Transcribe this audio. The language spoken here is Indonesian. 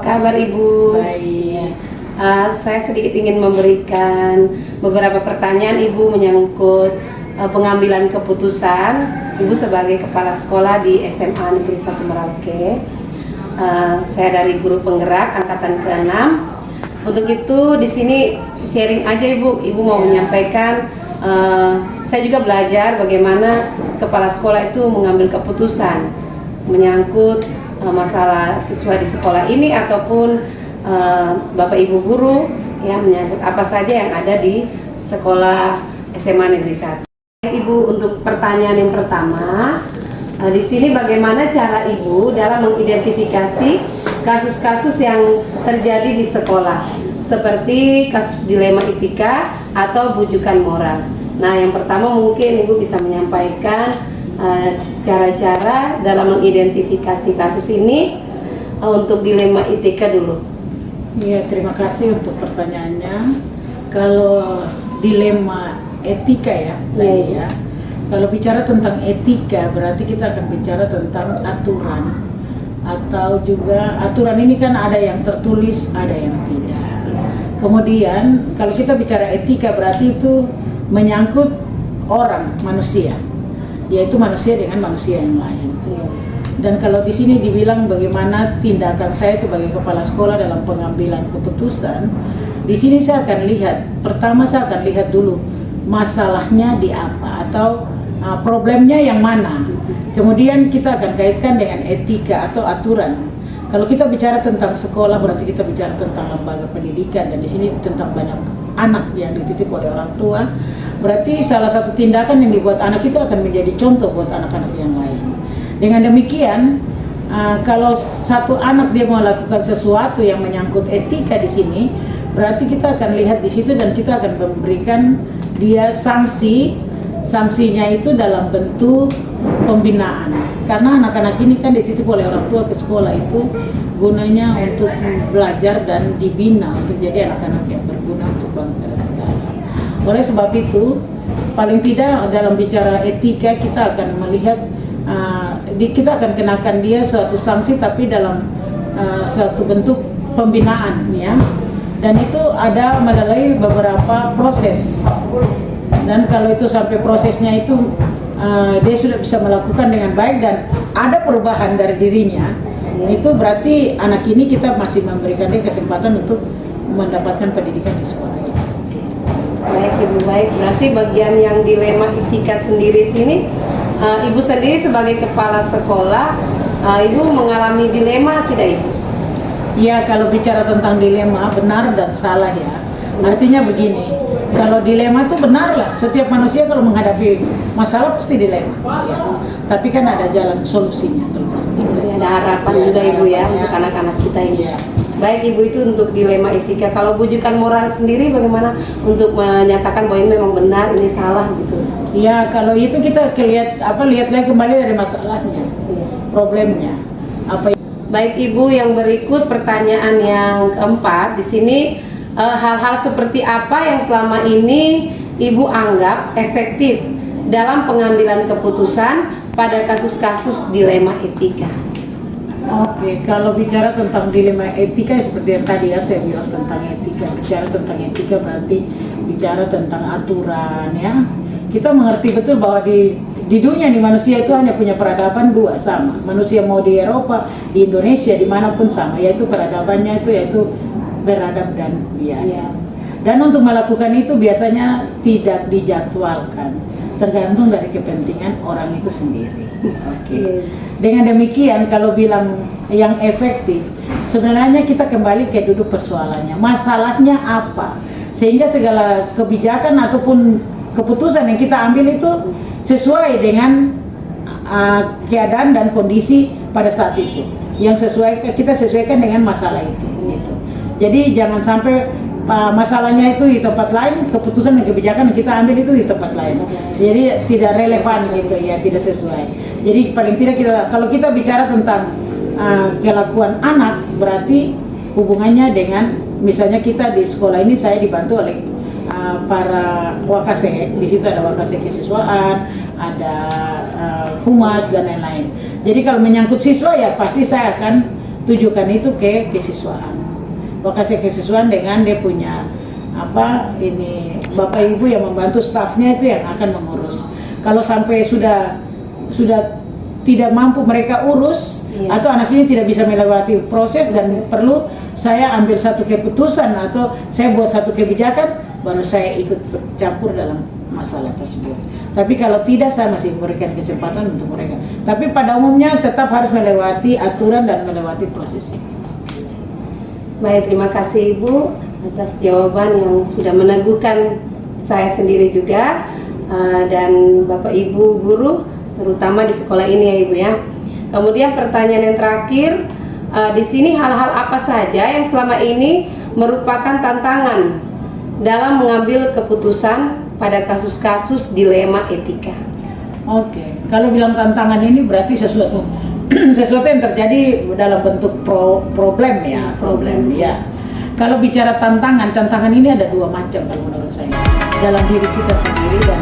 kabar Ibu? Baik. Saya sedikit ingin memberikan beberapa pertanyaan Ibu menyangkut pengambilan keputusan Ibu sebagai kepala sekolah di SMA Negeri 1 Merauke. Saya dari guru penggerak angkatan ke-6. Untuk itu di sini sharing aja Ibu mau menyampaikan. Saya juga belajar bagaimana kepala sekolah itu mengambil keputusan menyangkut masalah siswa di sekolah ini ataupun Bapak Ibu guru yang menyangkut apa saja yang ada di sekolah SMA Negeri 1. Ibu, untuk pertanyaan yang pertama, di sini bagaimana cara Ibu dalam mengidentifikasi kasus-kasus yang terjadi di sekolah seperti kasus dilema etika atau bujukan moral. Nah, yang pertama mungkin Ibu bisa menyampaikan cara-cara dalam mengidentifikasi kasus ini untuk dilema etika dulu. Ya, terima kasih untuk pertanyaannya. Kalau dilema etika ya. Kalau bicara tentang etika berarti kita akan bicara tentang aturan, atau juga aturan ini kan ada yang tertulis, ada yang tidak. Kemudian kalau kita bicara etika berarti itu menyangkut orang, manusia, yaitu manusia dengan manusia yang lain. Dan kalau di sini dibilang bagaimana tindakan saya sebagai kepala sekolah dalam pengambilan keputusan, di sini saya akan lihat, pertama saya akan lihat dulu masalahnya di apa atau problemnya yang mana. Kemudian kita akan kaitkan dengan etika atau aturan. Kalau kita bicara tentang sekolah berarti kita bicara tentang lembaga pendidikan, dan di sini tentang banyak anak yang dititip oleh orang tua. Berarti salah satu tindakan yang dibuat anak itu akan menjadi contoh buat anak-anak yang lain. Dengan demikian, kalau satu anak dia melakukan sesuatu yang menyangkut etika di sini, berarti kita akan lihat di situ dan kita akan memberikan dia sanksi. Sanksinya itu dalam bentuk pembinaan. Karena anak-anak ini kan dititip oleh orang tua ke sekolah itu gunanya untuk belajar dan dibina untuk jadi anak-anak yang berguna untuk bangsa dan negara. Oleh sebab itu, paling tidak dalam bicara etika kita akan melihat kita akan kenakan dia suatu sanksi tapi dalam suatu bentuk pembinaan ya. Dan itu ada melalui beberapa proses. Dan kalau itu sampai prosesnya itu dia sudah bisa melakukan dengan baik dan ada perubahan dari dirinya, itu berarti anak ini kita masih memberikan dia kesempatan untuk mendapatkan pendidikan di sekolah ini. Baik Ibu, baik. Berarti bagian yang dilema etika sendiri sini, Ibu sendiri sebagai kepala sekolah, Ibu mengalami dilema tidak Ibu? Ya, kalau bicara tentang dilema benar dan salah ya. Artinya begini, kalau dilema itu benar lah, setiap manusia kalau menghadapi masalah pasti dilema ya. Tapi kan ada jalan solusinya gitu. Ada harapan ya, juga Ibu ya untuk anak-anak kita ini ya. Baik Ibu, itu untuk dilema etika. Kalau bujukan moral sendiri bagaimana untuk menyatakan bahwa ini memang benar, ini salah gitu? Ya, kalau itu kita lihat lagi kembali dari masalahnya, problemnya apa. Baik Ibu, yang berikut pertanyaan yang keempat di sini, hal-hal seperti apa yang selama ini Ibu anggap efektif dalam pengambilan keputusan pada kasus-kasus dilema etika? Oke, kalau bicara tentang dilema etika seperti yang tadi ya saya bilang tentang etika. Bicara tentang etika berarti bicara tentang aturan ya. Kita mengerti betul bahwa di dunia nih manusia itu hanya punya peradaban dua sama. Manusia mau di Eropa, di Indonesia, dimanapun sama, yaitu peradabannya itu yaitu beradab dan biadab. Dan untuk melakukan itu biasanya tidak dijadwalkan, tergantung dari kepentingan orang itu sendiri. Oke. Dengan demikian kalau bilang yang efektif, sebenarnya kita kembali ke duduk persoalannya. Masalahnya apa? Sehingga segala kebijakan ataupun keputusan yang kita ambil itu sesuai dengan keadaan dan kondisi pada saat itu. Yang kita sesuaikan dengan masalah itu. Gitu. Jadi jangan sampai masalahnya itu di tempat lain, keputusan dan kebijakan yang kita ambil itu di tempat lain. Jadi tidak relevan gitu ya, tidak sesuai. Jadi paling tidak kalau kita bicara tentang kelakuan anak, berarti hubungannya dengan misalnya kita di sekolah ini saya dibantu oleh para wakase. Di situ ada wakase kesiswaan, ada humas dan lain-lain. Jadi kalau menyangkut siswa ya pasti saya akan tujukan itu ke kesiswaan. Vokasi kesiswaan dengan dia punya bapak ibu yang membantu stafnya itu yang akan mengurus. Kalau sampai sudah tidak mampu mereka urus, atau anak ini tidak bisa melewati proses dan perlu saya ambil satu keputusan atau saya buat satu kebijakan, baru saya ikut campur dalam masalah tersebut. Tapi kalau tidak, saya masih memberikan kesempatan untuk mereka. Tapi pada umumnya tetap harus melewati aturan dan melewati proses itu. Baik, terima kasih Ibu atas jawaban yang sudah meneguhkan saya sendiri juga, dan Bapak Ibu guru terutama di sekolah ini ya Ibu ya. Kemudian pertanyaan yang terakhir, di sini hal-hal apa saja yang selama ini merupakan tantangan dalam mengambil keputusan pada kasus-kasus dilema etika? Oke, kalau bilang tantangan ini berarti sesuatu yang terjadi dalam bentuk problem ya. Kalau bicara tantangan ini ada dua macam kalau menurut saya, dalam diri kita sendiri dan